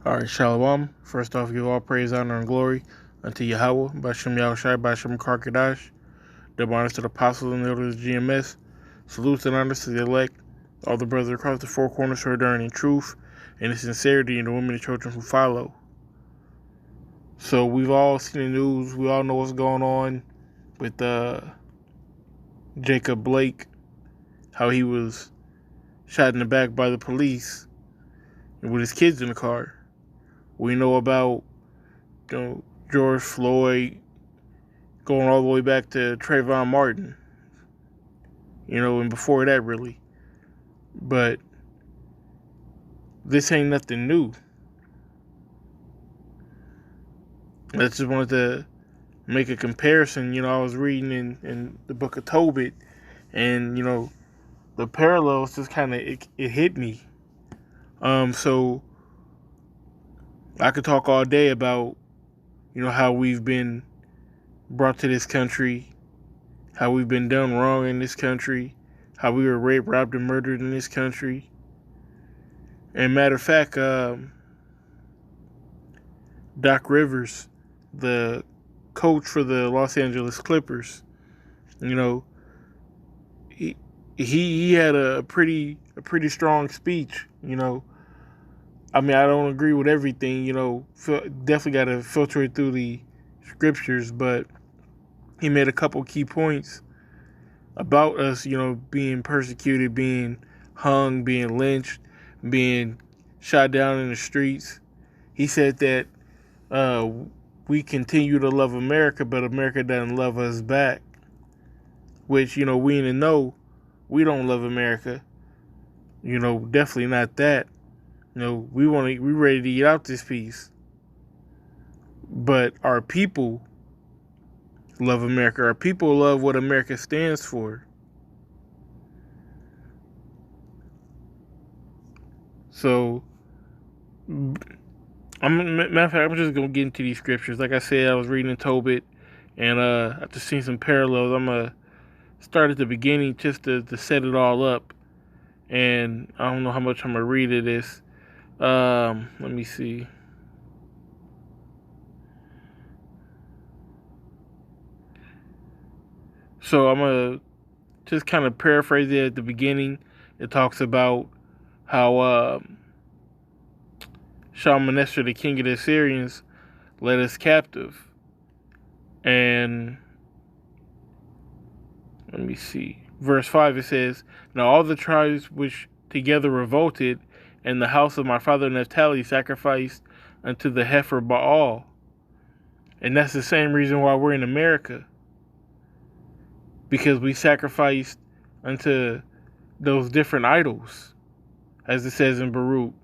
Alright, Shalom. First off, give all praise, honor, and glory unto Yahweh, Bashem Yahushai, Bashem Karkadash, double honors to the apostles and the elders of GMS, salutes and honors to the elect, all the brothers across the four corners who are enduring in truth and in sincerity, and the women and children who follow. So we've all seen the news, we all know what's going on with Jacob Blake, how he was shot in the back by the police with his kids in the car. We know about George Floyd going all the way back to Trayvon Martin, and before that, really. But this ain't nothing new. I just wanted to make a comparison. I was reading in the book of Tobit, and, the parallels just kind of, it hit me. So I could talk all day about, how we've been brought to this country, how we've been done wrong in this country, how we were raped, robbed, and murdered in this country. And matter of fact, Doc Rivers, the coach for the Los Angeles Clippers, he had a pretty strong speech. I don't agree with everything, definitely got to filter it through the scriptures, but he made a couple key points about us, being persecuted, being hung, being lynched, being shot down in the streets. He said that we continue to love America, but America doesn't love us back, which, we in the know, we don't love America, definitely not that. We ready to get out this piece. But our people love America. Our people love what America stands for. So, matter of fact, I'm just gonna get into these scriptures. Like I said, I was reading in Tobit, and I just seen some parallels. I'm gonna start at the beginning just to set it all up. And I don't know how much I'm gonna read of this. Let me see. So I'm gonna just kind of paraphrase it at the beginning. It talks about how Shalmaneser, the king of the Assyrians, led us captive. And let me see. Verse 5, it says, "Now all the tribes which together revolted, and the house of my father Naphtali sacrificed unto the heifer Baal." And that's the same reason why we're in America. Because we sacrificed unto those different idols, as it says in Baruch.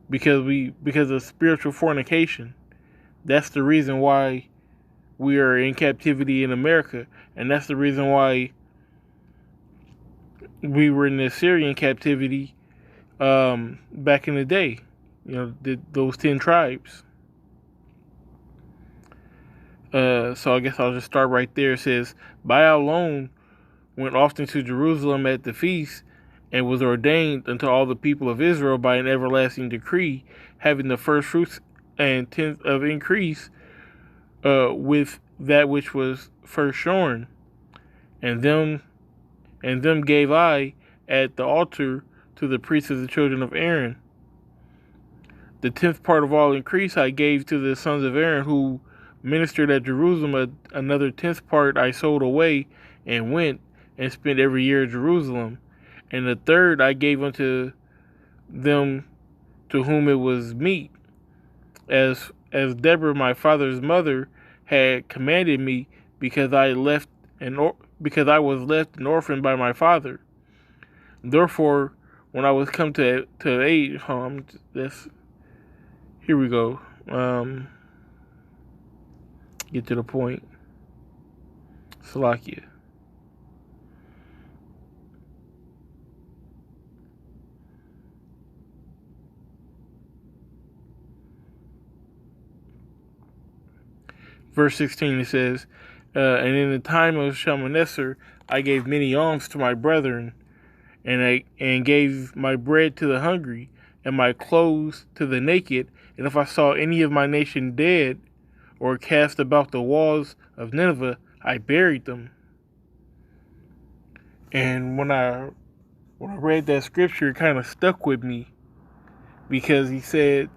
Because of spiritual fornication. That's the reason why we are in captivity in America. And that's the reason why we were in the Assyrian captivity back in the day. Those 10 tribes. So I guess I'll just start right there. It says, Baal alone went often to Jerusalem at the feast, and was ordained unto all the people of Israel by an everlasting decree, having the first fruits and tenth of increase with that which was first shorn. And them gave I at the altar to the priests of the children of Aaron. The 10th part of all increase I gave to the sons of Aaron who ministered at Jerusalem. Another 10th part I sold away and went and spent every year at Jerusalem. And the third I gave unto them to whom it was meet, as Deborah my father's mother had commanded me, because I was left an orphan by my father. Therefore, when I was come to age, here we go. Get to the point. Salakia. Verse 16, it says, and in the time of Shalmaneser, I gave many alms to my brethren, and gave my bread to the hungry, and my clothes to the naked, and if I saw any of my nation dead or cast about the walls of Nineveh, I buried them. And when I read that scripture, it kind of stuck with me, because he said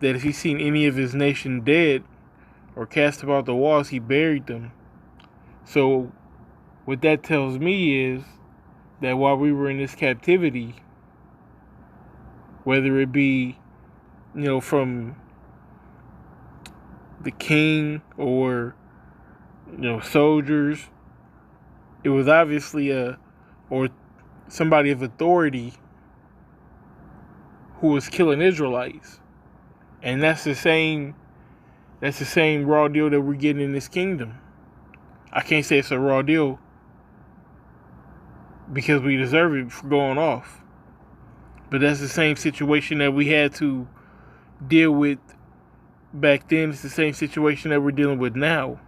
that if he seen any of his nation dead or cast about the walls, he buried them. So what that tells me is that while we were in this captivity, whether it be, from the king or, soldiers, it was obviously or somebody of authority who was killing Israelites. And that's the same raw deal that we're getting in this kingdom. I can't say it's a raw deal because we deserve it for going off. But that's the same situation that we had to deal with back then. It's the same situation that we're dealing with now.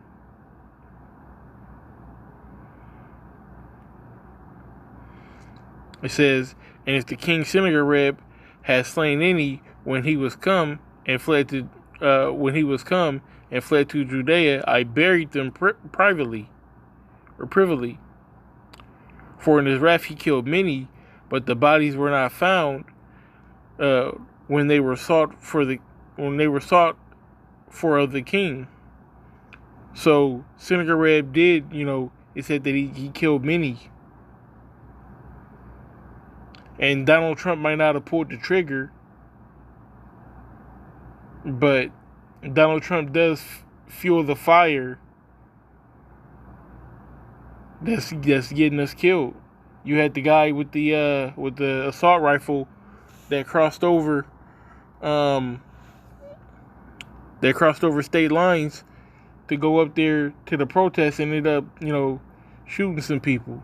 It says, and if the king Sennacherib had slain any when he was come and fled to Judea, I buried them privily. For in his wrath he killed many, but the bodies were not found when they were sought for of the king. So Sennacherib did, it said that he killed many. And Donald Trump might not have pulled the trigger, but Donald Trump does fuel the fire that's getting us killed. You had the guy with the assault rifle that crossed over state lines to go up there to the protest, and ended up, shooting some people.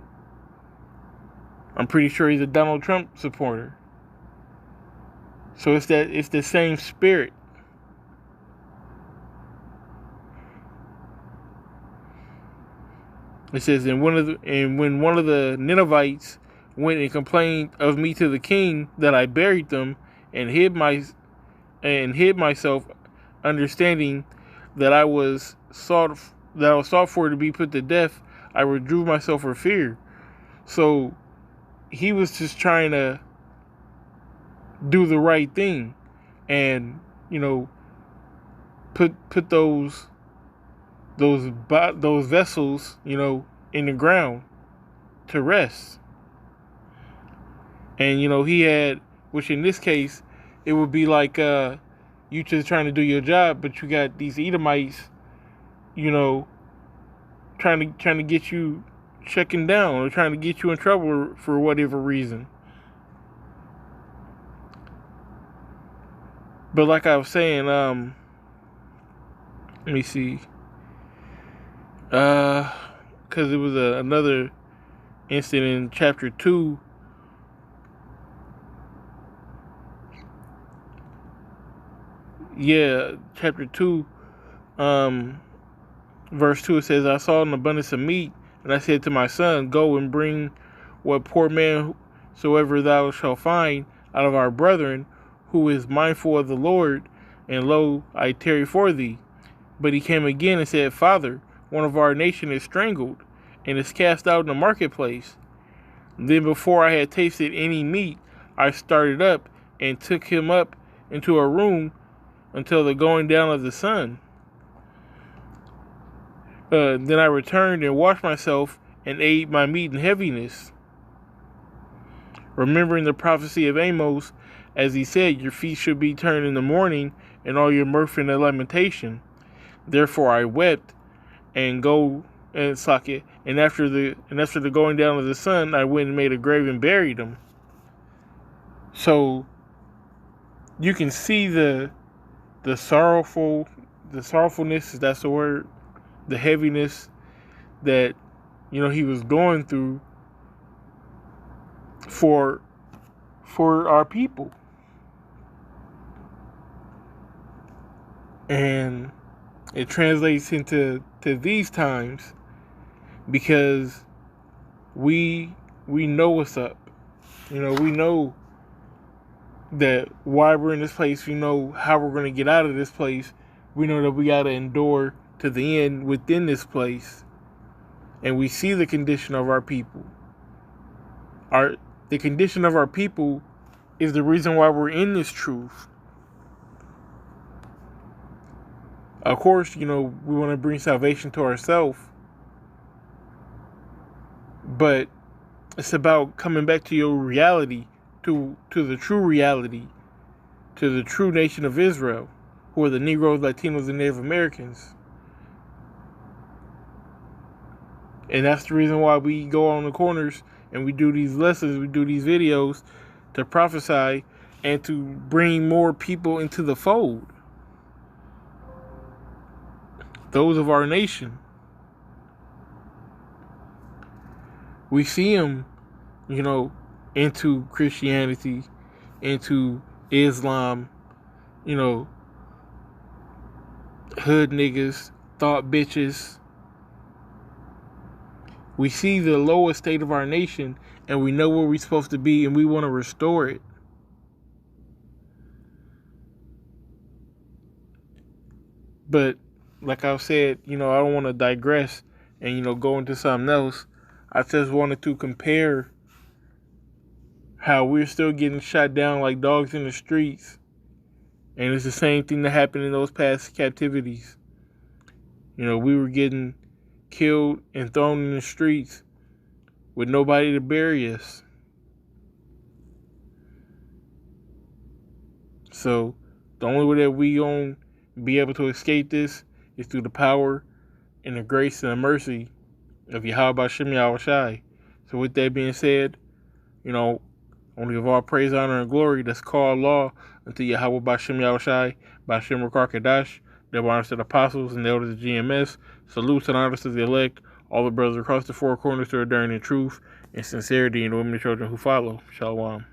I'm pretty sure he's a Donald Trump supporter. So it's the same spirit. It says, when one of the Ninevites went and complained of me to the king, that I buried them and hid myself, understanding that I was sought for to be put to death, I withdrew myself for fear. So he was just trying to do the right thing, and put those vessels, in the ground to rest. And he had, which in this case, it would be like you just trying to do your job, but you got these Edomites, trying to get you checking down, or trying to get you in trouble for whatever reason. But like I was saying, let me see, because it was another incident in chapter 2. Yeah, chapter 2, verse 2, it says, I saw an abundance of meat, and I said to my son, go and bring what poor man soever thou shalt find out of our brethren, who is mindful of the Lord, and lo, I tarry for thee. But he came again and said, Father, one of our nation is strangled, and is cast out in the marketplace. Then before I had tasted any meat, I started up, and took him up into a room until the going down of the sun. Then I returned and washed myself, and ate my meat in heaviness, remembering the prophecy of Amos, as he said, your feet should be turned in the morning, and all your mirth in the lamentation. Therefore I wept, and after the going down of the sun, I went and made a grave and buried him. So you can see the sorrowfulness, if that's the word, the heaviness that he was going through for our people. And it translates into these times, because we know what's up. We know that why we're in this place, we know how we're going to get out of this place. We know that we got to endure to the end within this place. And we see the condition of our people. The condition of our people is the reason why we're in this truth. Of course, we want to bring salvation to ourselves. But it's about coming back to your reality, to the true reality, to the true nation of Israel, who are the Negroes, Latinos, and Native Americans. And that's the reason why we go on the corners and we do these lessons, we do these videos to prophesy and to bring more people into the fold. Those of our nation. We see them, into Christianity, into Islam, hood niggas, thought bitches. We see the lowest state of our nation and we know where we're supposed to be and we want to restore it. But like I've said, I don't want to digress and, go into something else. I just wanted to compare how we're still getting shot down like dogs in the streets. And it's the same thing that happened in those past captivities. We were getting killed and thrown in the streets with nobody to bury us. So the only way that we gonna be able to escape this is through the power and the grace and the mercy of Yahweh Shem Yahushai. So with that being said, only give all praise, honor, and glory that's called law unto Yahweh Bashem Yahushai, Bashem Rakar Kadash, double honors to the apostles and the elders of GMS, salutes and honors to the elect, all the brothers across the four corners who are enduring in truth and sincerity, and the women and children who follow. Shalom.